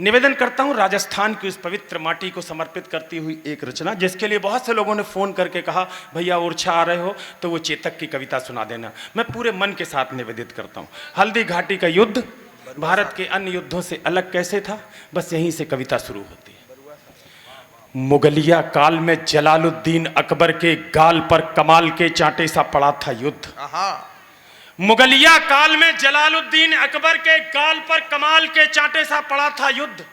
निवेदन करता हूं राजस्थान की उस पवित्र माटी को समर्पित करती हुई एक रचना, जिसके लिए बहुत से लोगों ने फ़ोन करके कहा भैया ओरछा आ रहे हो तो वो चेतक की कविता सुना देना। मैं पूरे मन के साथ निवेदित करता हूं। हल्दी घाटी का युद्ध भारत के अन्य युद्धों से अलग कैसे था, बस यहीं से कविता शुरू होती है। मुगलिया काल में जलालुद्दीन अकबर के गाल पर कमाल के चांटे सा पड़ा था युद्ध। मुगलिया काल में जलालुद्दीन अकबर के गाल पर कमाल के चांटे सा पड़ा था युद्ध।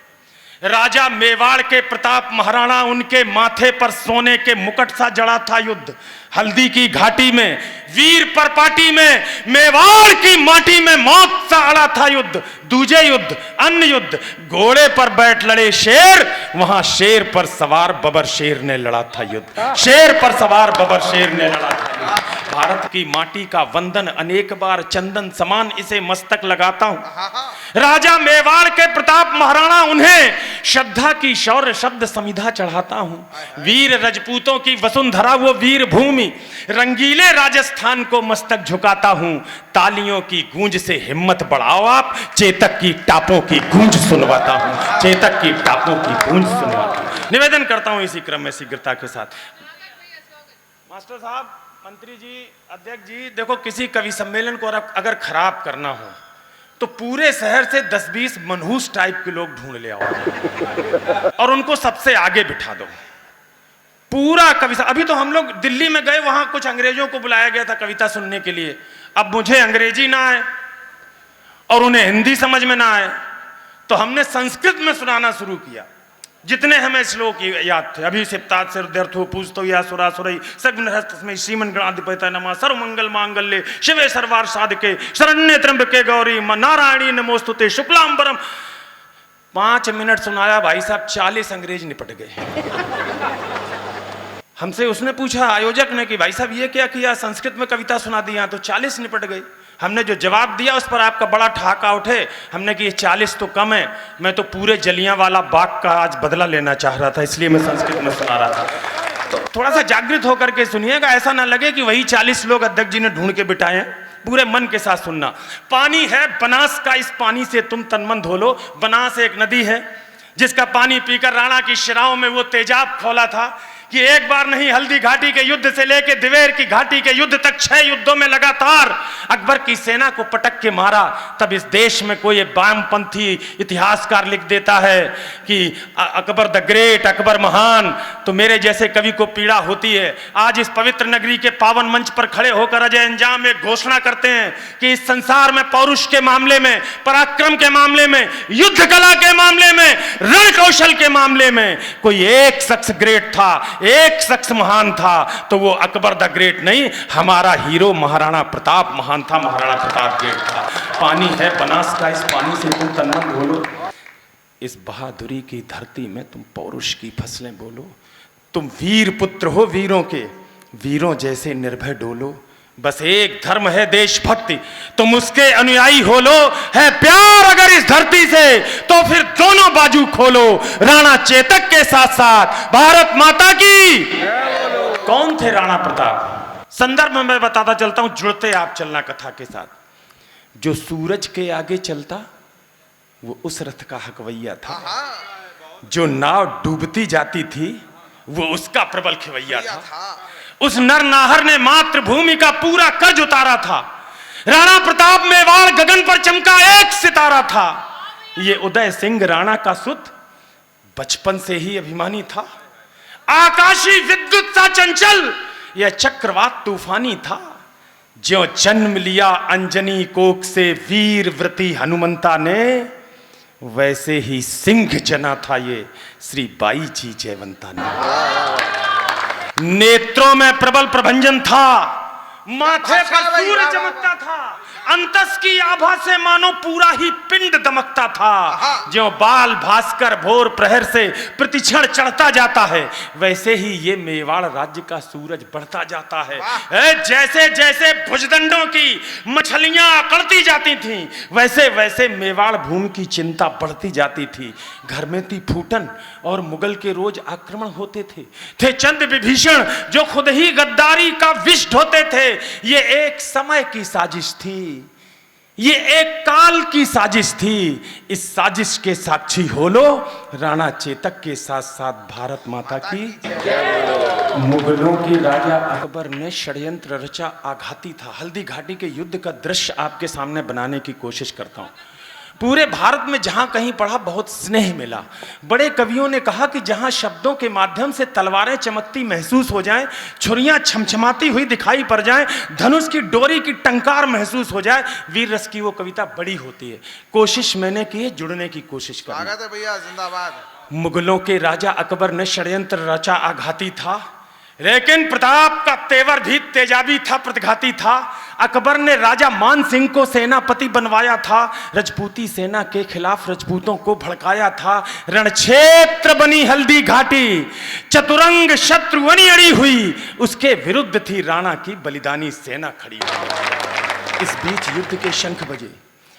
राजा मेवाड़ के प्रताप महाराणा, उनके माथे पर सोने के मुकुट सा जड़ा था युद्ध। हल्दी की घाटी में वीर परपाटी में मेवाड़ की माटी में मौत सा अड़ा था युद्ध। दूजे युद्ध, अन्य युद्ध, घोड़े पर बैठ लड़े शेर, वहां शेर पर सवार बबर शेर ने लड़ा था युद्ध। शेर पर सवार बबर शेर ने लड़ा था युद्ध। भारत की माटी का वंदन अनेक बार चंदन समान इसे मस्तक लगाता हूं। राजा मेवाड़ के प्रताप महाराणा, उन्हें श्रद्धा की शौर्य शब्द समिधा चढ़ाता हूं। वीर रजपूतों की वसुंधरा वो वीर भूमि, रंगीले राजस्थान को मस्तक झुकाता हूं। तालियों की गूंज से हिम्मत बढ़ाओ आप, चेतक की टापों की गूंज सुनवाता हूं। चेतक की टापों की गूंज सुनवाता हूं। निवेदन करता हूं इसी क्रम में शीघ्रता के साथ। मास्टर साहब, मंत्री जी, अध्यक्ष जी, देखो किसी कवि सम्मेलन को अगर खराब करना हो तो पूरे शहर से 10-20 मनहूस टाइप के लोग ढूंढ ले आओ और उनको सबसे आगे बिठा दो। पूरा कविता, अभी तो हम लोग दिल्ली में गए, वहां कुछ अंग्रेजों को बुलाया गया था कविता सुनने के लिए। अब मुझे अंग्रेजी ना आए और उन्हें हिंदी समझ में ना आए तो हमने संस्कृत में सुनाना शुरू किया। जितने हमें श्लोक याद थे, अभी सिप्तात से उद्यर्थो पूजतो या सुरासुरई सग्नहस्तस्मै श्रीमन गणाधिपतये नमः सर्वमंगल मांगल्ये शिवे सर्वार्थ साधके शरण्ये त्र्यंबके गौरी नारायणी नमोस्तुते शुक्लांबरम। 5 मिनट सुनाया भाई साहब, 40 अंग्रेज निपट गए। हमसे उसने पूछा आयोजक ने कि भाई साहब ये क्या किया, संस्कृत में कविता सुना दिया, तो 40 निपट गई। हमने जो जवाब दिया उस पर आपका बड़ा ठहाका उठे। हमने कि ये 40 तो कम है, मैं तो पूरे जलियांवाला बाग का आज बदला लेना चाह रहा था, इसलिए मैं संस्कृत में सुना रहा था। तो थोड़ा सा जागृत होकर के सुनिएगा, ऐसा ना लगे कि वही 40 लोग अध्यक्ष जी ने ढूंढ के बिठाए हैं। पूरे मन के साथ सुनना। पानी है बनास का, इस पानी से तुम तन मन धो लो। बनास एक नदी है जिसका पानी पीकर राणा की शिराओं में वो तेजाब खोला था कि एक बार नहीं, हल्दी घाटी के युद्ध से लेकर दिवेर की घाटी के युद्ध तक 6 युद्धों में लगातार अकबर की सेना को पटक के मारा। तब इस देश में कोई वामपंथी इतिहासकार लिख देता है कि अकबर द ग्रेट, अकबर महान, तो मेरे जैसे कवि को पीड़ा होती है। आज इस पवित्र नगरी के पावन मंच पर खड़े होकर अजय अंजाम एक घोषणा करते हैं कि इस संसार में पौरुष के मामले में, पराक्रम के मामले में, युद्ध कला के मामले में, रण कौशल के मामले में कोई एक शख्स ग्रेट था, एक शख्स महान था, तो वो अकबर द ग्रेट नहीं, हमारा हीरो महाराणा प्रताप महान था। महाराणा प्रताप ग्रेट था। पानी है बनास का, इस पानी से तुम तन मन धो लो। इस बहादुरी की धरती में तुम पौरुष की फसलें बोलो। तुम वीर पुत्र हो वीरों के, वीरों जैसे निर्भय डोलो। बस एक धर्म है देशभक्ति, तुम उसके अनुयायी हो लो। है प्यार अगर इस धरती से तो फिर दोनों बाजू खोलो। राणा चेतक के साथ साथ भारत माता की। कौन थे राणा प्रताप? संदर्भ में मैं बताता चलता हूं, जुड़ते आप चलना कथा के साथ। जो सूरज के आगे चलता वो उस रथ का हकवैया था। जो नाव डूबती जाती थी वो उसका प्रबल खिवैया था। उस नरनाहर ने मातृभूमि का पूरा कर्ज उतारा था। राणा प्रताप मेवाड़ गगन पर चमका एक सितारा था। ये उदय सिंह राणा का सुत बचपन से ही अभिमानी था। आकाशी विद्युत सा चंचल, यह चक्रवात तूफानी था। जो जन्म लिया अंजनी कोख से वीर व्रती हनुमंता ने, वैसे ही सिंह जना था ये श्री बाई जी जयवंता ने। नेत्रों में प्रबल प्रभंजन था, माथे पर सूर्य चमकता था, अंतस की आभा से मानो पूरा ही पिंड दमकता था। जो बाल भास्कर भोर प्रहर से प्रतिक्षण चढ़ता जाता है, वैसे ही ये मेवाड़ राज्य का सूरज बढ़ता जाता है। जैसे जैसे भुजदंडों की मछलियां अकड़ती जाती थीं, वैसे वैसे मेवाड़ भूमि की चिंता बढ़ती जाती थी। घर में थी फूटन और मुगल के रोज आक्रमण होते थे चंद विभीषण जो खुद ही गद्दारी का विष ढोते थे। ये एक समय की साजिश थी। ये एक काल की साजिश थी। इस साजिश के साक्षी हो लो राणा चेतक के साथ साथ भारत माता की। मुगलों के राजा अकबर ने षड्यंत्र रचा, आघाती था। हल्दी घाटी के युद्ध का दृश्य आपके सामने बनाने की कोशिश करता हूं। पूरे भारत में जहां कहीं पढ़ा बहुत स्नेह मिला। बड़े कवियों ने कहा कि जहां शब्दों के माध्यम से तलवारें चमकती महसूस हो जाएं, छुरियां छमछमाती हुई दिखाई पड़ जाएं, धनुष की डोरी की टंकार महसूस हो जाए, वीर रस की वो कविता बड़ी होती है। कोशिश मैंने की है, जुड़ने की कोशिश कर। स्वागत है भैया, जिंदाबाद। मुगलों के राजा अकबर ने षड्यंत्र रचा, आघाती था, लेकिन प्रताप का तेवर भी तेजाबी था, प्रतिघाती था। अकबर ने राजा मान सिंह को सेनापति बनवाया था, रजपूती सेना के खिलाफ रजपूतों को भड़काया था। रणक्षेत्र बनी हल्दी घाटी, चतुरंग शत्रुवनी अड़ी हुई, उसके विरुद्ध थी राणा की बलिदानी सेना खड़ी। इस बीच युद्ध के शंख बजे,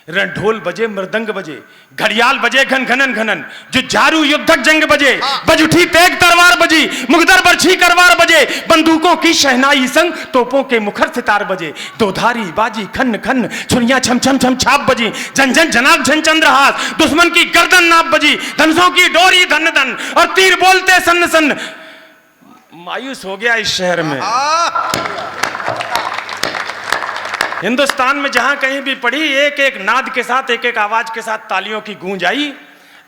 रणढोल बजे, मृदंग बजे, घड़ियाल बजे घन घनन घनन, जो झारू युद्धक जंग बजे, बज उठी तेग तलवार बजी, मुगदर बरछी करवार बजे, बंदूकों की शहनाई संग तोपों के मुखर सितार बजे, दोधारी बाजी खन खन, छुरियां छम छम छम छाप बजी, झन झन झनाक झन चंद्रहास, दुश्मन की गर्दन नाप बजी, धनुषों की डोरी धन धन, और तीर बोलते सन्न सन्न। मायूस हो गया इस शहर में। हिंदुस्तान में जहां कहीं भी पड़ी, एक एक नाद के साथ, एक एक आवाज के साथ तालियों की गूंज आई।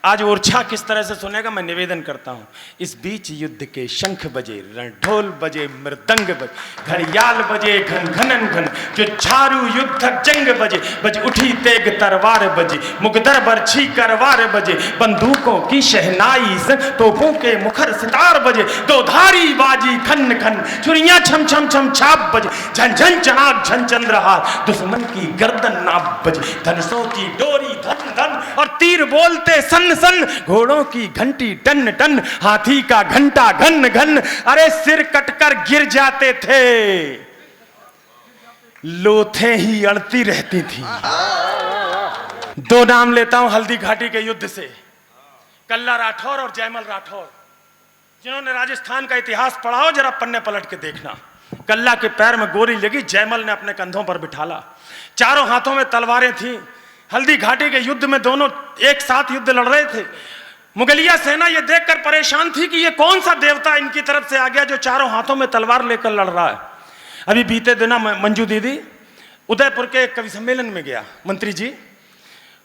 आज ओरछा किस तरह से सुनेगा, मैं निवेदन करता हूं। इस बीच युद्ध के शंख बजे, रणढोल बजे, मृदंग बजे, घड़ियाल बजे घन घनन घन, जो झारू युद्धक जंग बजे, बज उठी तेग तलवार बजी, मुगदर बरछी करवार बजे, बंदूकों की शहनाई से तोपों के मुखर सितार बजे, दोधारी बाजी खन खन, छुरियां छम छम छम छाप बजे, झन झन चनाक झन चंद्रहास, दुश्मन की गर्दन नाप बजे, धनुषों की डोरी धन धन, और तीर बोलते सन सन, घोड़ों की घंटी टन टन, हाथी का घंटा घन घन, अरे सिर कटकर गिर जाते थे, लोथें ही अड़ती रहती थी। दो नाम लेता हूं हल्दी घाटी के युद्ध से, कल्ला राठौर और जयमल राठौर। जिन्होंने राजस्थान का इतिहास पढ़ा हो, जरा पन्ने पलट के देखना। कल्ला के पैर में गोली लगी, जयमल ने अपने कंधों पर बिठाला, चारों हाथों में तलवारें थीं। हल्दी घाटी के युद्ध में दोनों एक साथ युद्ध लड़ रहे थे। मुगलिया सेना यह देखकर परेशान थी कि यह कौन सा देवता इनकी तरफ से आ गया जो चारों हाथों में तलवार लेकर लड़ रहा है। अभी बीते दिना मंजू दीदी उदयपुर के कवि सम्मेलन में गया मंत्री जी,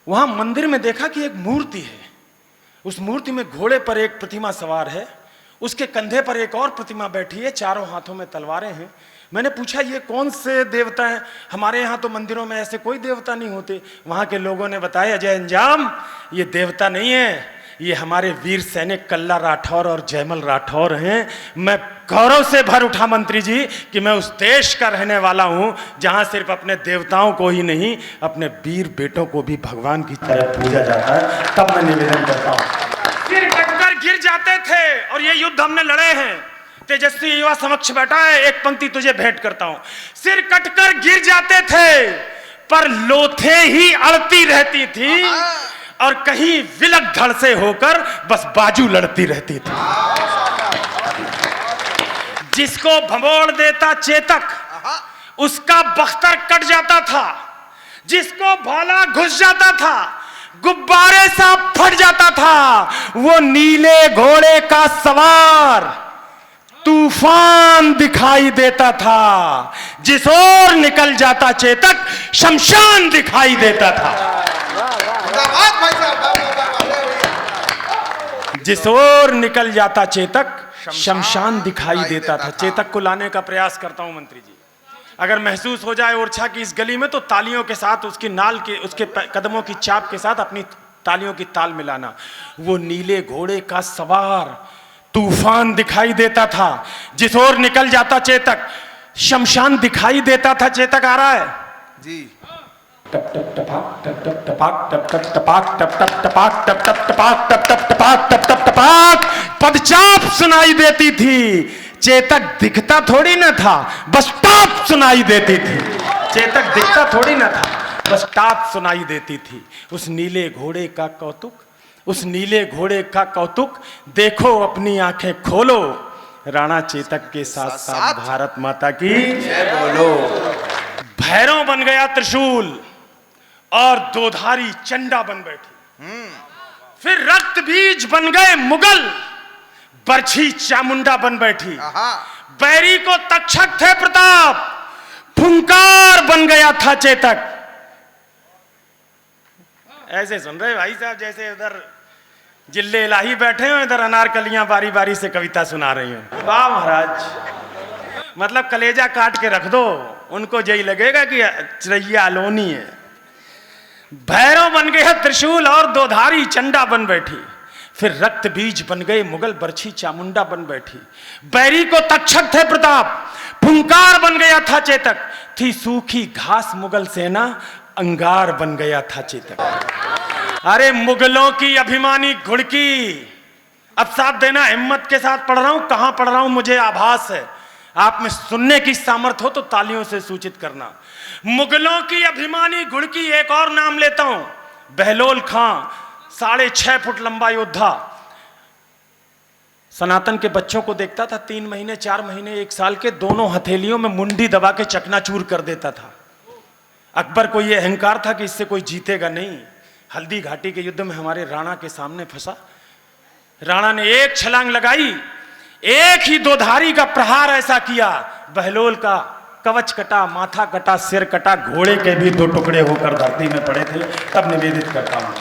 वहां मंदिर में देखा कि एक मूर्ति है। उस मूर्ति में घोड़े पर एक प्रतिमा सवार है, उसके कंधे पर एक और प्रतिमा बैठी है, चारों हाथों में तलवारें हैं। मैंने पूछा ये कौन से देवता हैं? हमारे यहाँ तो मंदिरों में ऐसे कोई देवता नहीं होते। वहाँ के लोगों ने बताया, अजय अंजाम, ये देवता नहीं है, ये हमारे वीर सैनिक कल्ला राठौर और जयमल राठौर हैं। मैं गौरव से भर उठा मंत्री जी कि मैं उस देश का रहने वाला हूँ जहाँ सिर्फ अपने देवताओं को ही नहीं, अपने वीर बेटों को भी भगवान की तरह पूजा जाता है। तब मैं निवेदन करता हूँ। सिर कटकर गिर जाते थे, और ये युद्ध हमने लड़े हैं। तेजस्वी युवा समक्ष बैठा है, एक पंक्ति तुझे भेंट करता हूं। सिर कटकर गिर जाते थे, पर लोथें ही अड़ती रहती थी, और कहीं विलक धड़ से होकर बस बाजू लड़ती रहती थी। जिसको भमोड़ देता चेतक, उसका बख्तर कट जाता था। जिसको भाला घुस जाता था, गुब्बारे सा फट जाता था। वो नीले घोड़े का सवार तूफान दिखाई देता था। जिस ओर निकल जाता चेतक, शमशान दिखाई देता था। जिस ओर निकल जाता चेतक, शमशान दिखाई देता था। चेतक को लाने का प्रयास करता हूं मंत्री जी। अगर महसूस हो जाए ओरछा की इस गली में, तो तालियों के साथ, उसकी नाल के, उसके कदमों की चाप के साथ अपनी तालियों की ताल मिलाना। वो नीले घोड़े का सवार तूफान दिखाई देता था। जिस ओर निकल जाता चेतक, शमशान दिखाई देता था। चेतक आ रहा है जी। टप टप टपाक टप टप टपाक टप टप टपाक टप टप टपाक टप टप टपाक टप टप टपाक टप टप टपाक, पदचाप सुनाई देती थी। चेतक दिखता थोड़ी ना था, बस टाप सुनाई देती थी। चेतक दिखता थोड़ी ना था, बस टाप सुनाई देती थी। उस नीले घोड़े का कौतुक, उस नीले घोड़े का कौतुक देखो, अपनी आंखें खोलो। राणा चेतक के साथ साथ भारत माता की जय बोलो। भैरव बन गया त्रिशूल, और दोधारी चंडा बन बैठी। फिर रक्त बीज बन गए मुगल, बरछी चामुंडा बन बैठी। बैरी को तक्षक थे प्रताप, फुंकार बन गया था चेतक। ऐसे सुन रहे भाई साहब जैसे उधर जिले इलाही बैठे हो, इधर अनारकलियां बारी बारी से कविता सुना रही हो। वाह महाराज, मतलब कलेजा काट के रख दो, उनको यही लगेगा कि चिड़ैया अलोनी है। भैरव बन गया त्रिशूल और दोधारी चंडा बन बैठी। फिर रक्त बीज बन गए मुगल, बरछी चामुंडा बन बैठी। बैरी को तक्षक थे प्रताप, फुंकार बन गया था चेतक। थी सूखी घास मुगल सेना, अंगार बन गया था चेतक। अरे मुगलों की अभिमानी घुड़की, अब साथ देना, हिम्मत के साथ पढ़ रहा हूं, कहां पढ़ रहा हूं मुझे आभास है, आप में सुनने की सामर्थ्य हो तो तालियों से सूचित करना। मुगलों की अभिमानी घुड़की, एक और नाम लेता हूं, बहलोल खां, 6.5 फुट लंबा योद्धा। सनातन के बच्चों को देखता था, 3 महीने 4 महीने 1 साल के, दोनों हथेलियों में मुंडी दबा के चकनाचूर कर देता था। अकबर को यह अहंकार था कि इससे कोई जीतेगा नहीं। हल्दी घाटी के युद्ध में हमारे राणा के सामने फंसा, राणा ने एक छलांग लगाई, एक ही दोधारी का प्रहार ऐसा किया, बहलोल का कवच कटा, माथा कटा, सिर कटा, घोड़े के भी 2 टुकड़े होकर धरती में पड़े थे। तब निवेदित करता हूं,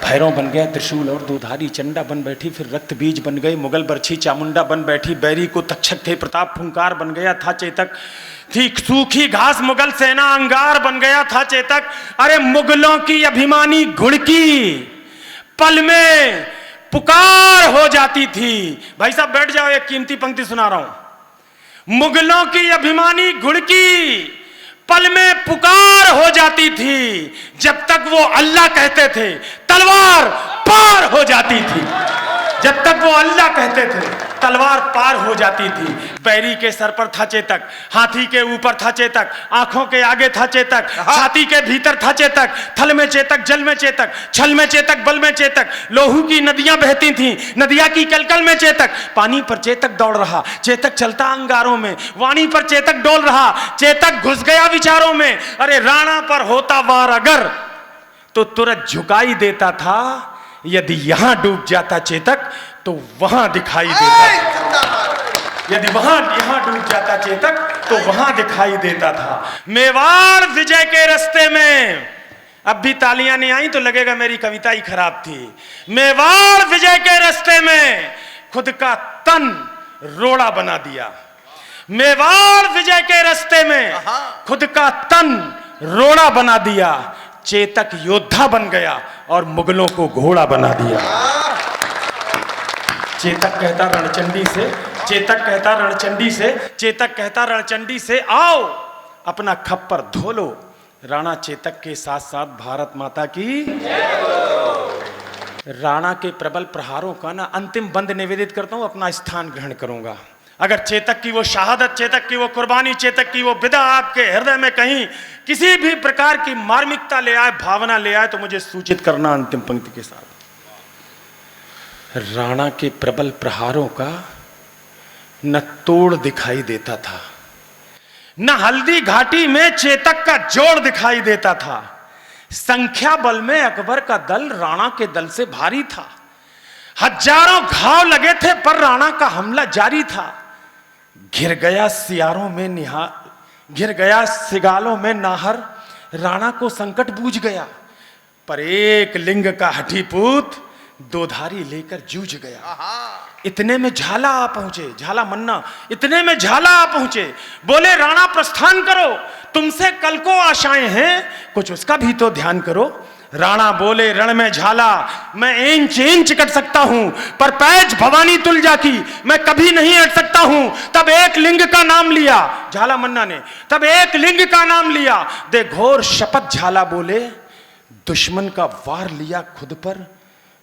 भैरव बन गया त्रिशूल और दोधारी चंडा बन बैठी। फिर रक्त बीज बन गए मुगल, बरछी चामुंडा बन बैठी। बैरी को तक्षक थे प्रताप, फुंकार बन गया था चेतक। थी सूखी घास मुगल सेना, अंगार बन गया था चेतक। अरे मुगलों की अभिमानी घुड़की पल में पुकार हो जाती थी। भाई साहब बैठ जाओ, एक कीमती पंक्ति सुना रहा हूं। मुगलों की अभिमानी घुड़की पल में पुकार हो जाती थी, जब तक वो अल्लाह कहते थे तलवार पार हो जाती थी। जब तक वो अल्लाह कहते थे तलवार पार हो जाती थी। बैरी के सर पर था चेतक, हाथी के ऊपर था चेतक, आंखों के आगे था चेतक, छाती के भीतर था चेतक, थल में चेतक, जल में चेतक, छल में चेतक, बल में चेतक। लोहू की नदियां बहती थीं, नदिया की कलकल में चेतक। पानी पर चेतक दौड़ रहा, चेतक चलता अंगारों में। वाणी पर चेतक डोल रहा, चेतक घुस गया विचारों में। अरे राणा पर होता वार अगर तो तुरंत झुकाई देता था, यदि यहां डूब जाता चेतक तो वहां दिखाई देता था। यदि यहां डूब जाता चेतक तो वहां दिखाई देता था। मेवाड़ विजय के रास्ते में, अब भी तालियां नहीं आई तो लगेगा मेरी कविता ही खराब थी। मेवाड़ विजय के रास्ते में खुद का तन रोड़ा बना दिया। मेवाड़ विजय के रास्ते में खुद का तन रोड़ा बना दिया। चेतक योद्धा बन गया और मुगलों को घोड़ा बना दिया। चेतक कहता रणचंडी से, चेतक कहता रणचंडी से, चेतक कहता रणचंडी से, आओ अपना खप्पर धो लो। राणा चेतक के साथ साथ भारत माता की। राणा के प्रबल प्रहारों का ना अंतिम बंद निवेदित करता हूं, अपना स्थान ग्रहण करूंगा। अगर चेतक की वो शहादत, चेतक की वो कुर्बानी, चेतक की वो विदा आपके हृदय में कहीं किसी भी प्रकार की मार्मिकता ले आए, भावना ले आए, तो मुझे सूचित करना अंतिम पंक्ति के साथ। राणा के प्रबल प्रहारों का न तोड़ दिखाई देता था, न हल्दी घाटी में चेतक का जोड़ दिखाई देता था। संख्या बल में अकबर का दल राणा के दल से भारी था। हजारों घाव लगे थे पर राणा का हमला जारी था। घिर गया सियारों में निहार, घिर गया सिगालों में नाहर। राणा को संकट बूझ गया, पर एक लिंग का हठीपूत दोधारी लेकर जूझ गया। इतने में झाला आ पहुंचे, झाला मन्ना, इतने में झाला आ पहुंचे। बोले राणा प्रस्थान करो, तुमसे कल को आशाएं हैं, कुछ उसका भी तो ध्यान करो। राणा बोले रण में झाला, मैं इंच इंच कट सकता हूं, पर पैज भवानी तुलजा की मैं कभी नहीं हट सकता हूं। तब एक लिंग का नाम लिया, झाला मन्ना ने, तब एक लिंग का नाम लिया। दे घोर शपथ झाला बोले, दुश्मन का वार लिया खुद पर,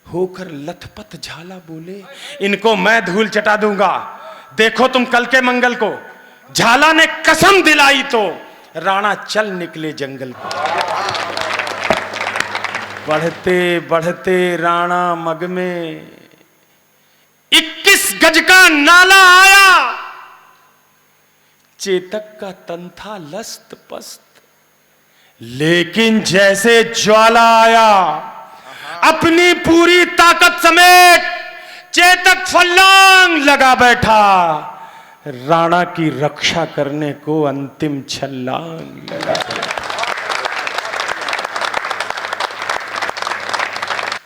होकर लथपथ झाला बोले, इनको मैं धूल चटा दूंगा, देखो तुम कल के मंगल को। झाला ने कसम दिलाई तो राणा चल निकले जंगल को। बढ़ते बढ़ते राणा मग में 21 गज का नाला आया। चेतक का तन था लस्त पस्त, लेकिन जैसे ज्वाला आया, अपनी पूरी ताकत समेत चेतक फल्लांग लगा बैठा, राणा की रक्षा करने को अंतिम छलांग लगा।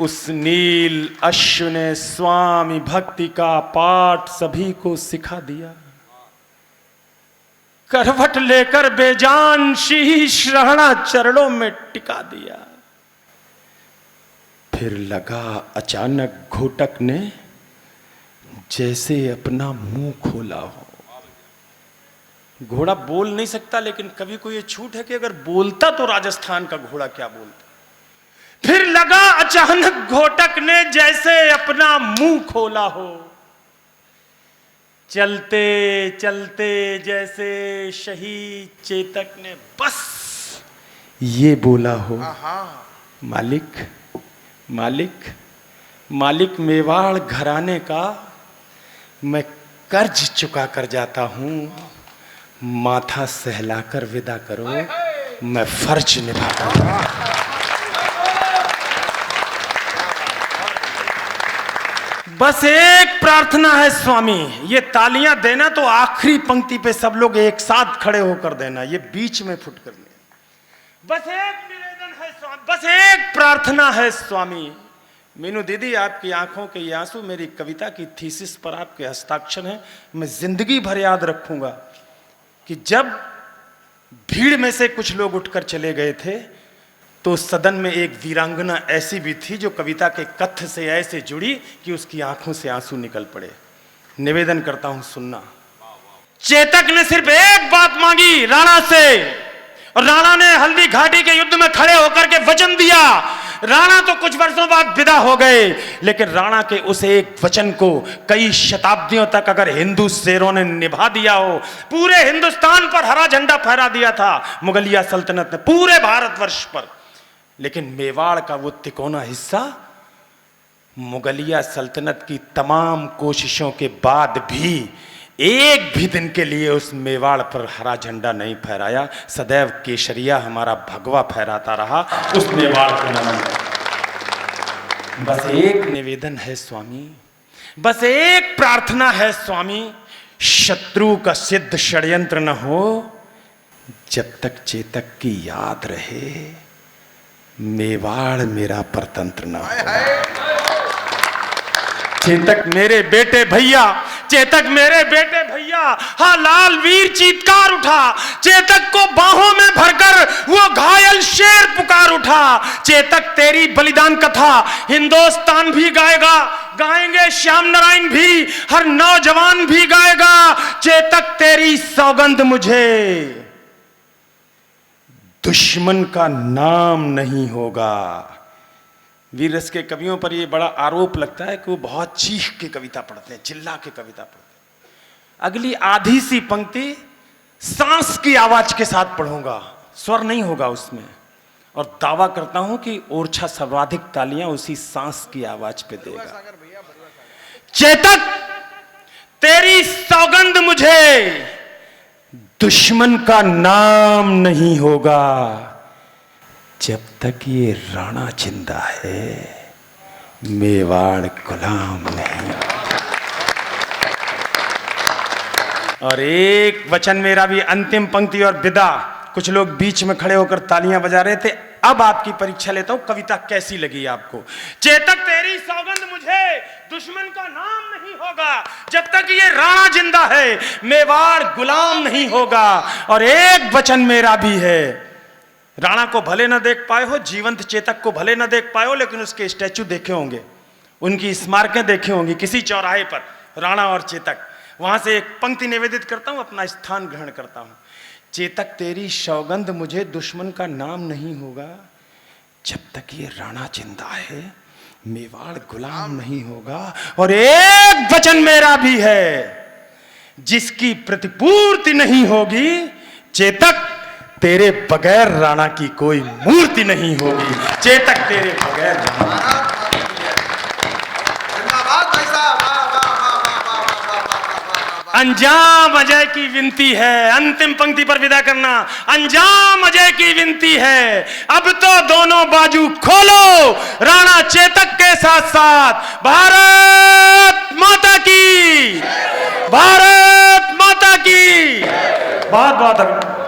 उस नील अश्व ने स्वामी भक्ति का पाठ सभी को सिखा दिया। करवट लेकर बेजान शीश राणा चरणों में टिका दिया। फिर लगा अचानक घोटक ने जैसे अपना मुंह खोला हो। घोड़ा बोल नहीं सकता, लेकिन कवि को यह छूट है कि अगर बोलता तो राजस्थान का घोड़ा क्या बोलता। फिर लगा अचानक घोटक ने जैसे अपना मुंह खोला हो। चलते चलते जैसे शहीद चेतक ने बस ये बोला हो, मालिक मालिक मालिक, मेवाड़ घराने का मैं कर्ज चुका कर जाता हूं, माथा सहलाकर विदा करो, मैं फर्ज निभाता हूं। बस एक प्रार्थना है स्वामी, ये तालियां देना तो आखिरी पंक्ति पे सब लोग एक साथ खड़े होकर देना, ये बीच में फुट कर नहीं। बस एक निवेदन है स्वामी, बस एक प्रार्थना है स्वामी। मीनू दीदी, आपकी आंखों के ये आंसू मेरी कविता की थीसिस पर आपके हस्ताक्षर हैं। मैं जिंदगी भर याद रखूंगा कि जब भीड़ में से कुछ लोग उठकर चले गए थे तो सदन में एक वीरांगना ऐसी भी थी जो कविता के कथ्य से ऐसे जुड़ी कि उसकी आंखों से आंसू निकल पड़े। निवेदन करता हूं सुनना। चेतक ने सिर्फ एक बात मांगी राणा से, और राणा ने हल्दी घाटी के युद्ध में खड़े होकर के वचन दिया। राणा तो कुछ वर्षों बाद विदा हो गए, लेकिन राणा के उस एक वचन को कई शताब्दियों तक अगर हिंदू शेरों ने निभा दिया हो, पूरे हिंदुस्तान पर हरा झंडा फहरा दिया था मुगलिया सल्तनत ने, पूरे भारतवर्ष पर। लेकिन मेवाड़ का वो तिकोना हिस्सा मुगलिया सल्तनत की तमाम कोशिशों के बाद भी एक भी दिन के लिए उस मेवाड़ पर हरा झंडा नहीं फहराया। सदैव केसरिया हमारा भगवा फहराता रहा उस मेवाड़ को नमन। बस एक निवेदन है स्वामी, बस एक प्रार्थना है स्वामी, शत्रु का सिद्ध षड्यंत्र न हो, जब तक चेतक की याद रहे, मेवाड़ मेरा परतंत्र ना हो। चेतक मेरे बेटे भैया, चेतक मेरे बेटे भैया, हाँ लाल वीर चीत्कार उठा। चेतक को बाहों में भरकर वो घायल शेर पुकार उठा। चेतक तेरी बलिदान कथा हिंदुस्तान भी गाएगा, गाएंगे श्याम नारायण भी, हर नौजवान भी गाएगा। चेतक तेरी सौगंध मुझे दुश्मन का नाम नहीं होगा। वीर रस के कवियों पर यह बड़ा आरोप लगता है कि वो बहुत चीख के कविता पढ़ते हैं, चिल्ला के कविता पढ़ते हैं। अगली आधी सी पंक्ति सांस की आवाज के साथ पढ़ूंगा, स्वर नहीं होगा उसमें, और दावा करता हूं कि ओरछा सर्वाधिक तालियां उसी सांस की आवाज पे देगा। चेतक तेरी सौगंध मुझे दुश्मन का नाम नहीं होगा, जब तक ये राणा जिंदा है, मेवाड़ गुलाम नहीं। और एक वचन मेरा भी, अंतिम पंक्ति और विदा। कुछ लोग बीच में खड़े होकर तालियां बजा रहे थे। अब आपकी परीक्षा लेता हूं, कविता कैसी लगी आपको। चेतक तेरी सौगंध मुझे दुश्मन का नाम नहीं होगा, जब तक ये राणा जिंदा है, मेवाड़ गुलाम नहीं होगा। और एक वचन मेरा भी है, राणा को भले न देख पाए हो, जीवंत चेतक को भले न देख पाए हो, लेकिन उसके स्टैचू देखे होंगे, उनकी स्मारकें देखे होंगी किसी चौराहे पर, राणा और चेतक। वहां से एक पंक्ति निवेदित करता हूं, अपना स्थान ग्रहण करता हूं। चेतक तेरी सौगंध मुझे दुश्मन का नाम नहीं होगा, जब तक ये राणा जिंदा है, मेवाड़ गुलाम नहीं होगा। और एक वचन मेरा भी है, जिसकी प्रतिपूर्ति नहीं होगी, चेतक तेरे बगैर राणा की कोई मूर्ति नहीं होगी। चेतक तेरे बगैर अंजाम अजय की विनती है, अंतिम पंक्ति पर विदा करना। अंजाम अजय की विनती है, अब तो दोनों बाजू खोलो, राणा चेतक के साथ साथ। भारत माता की, भारत माता की। बहुत बहुत धन्यवाद।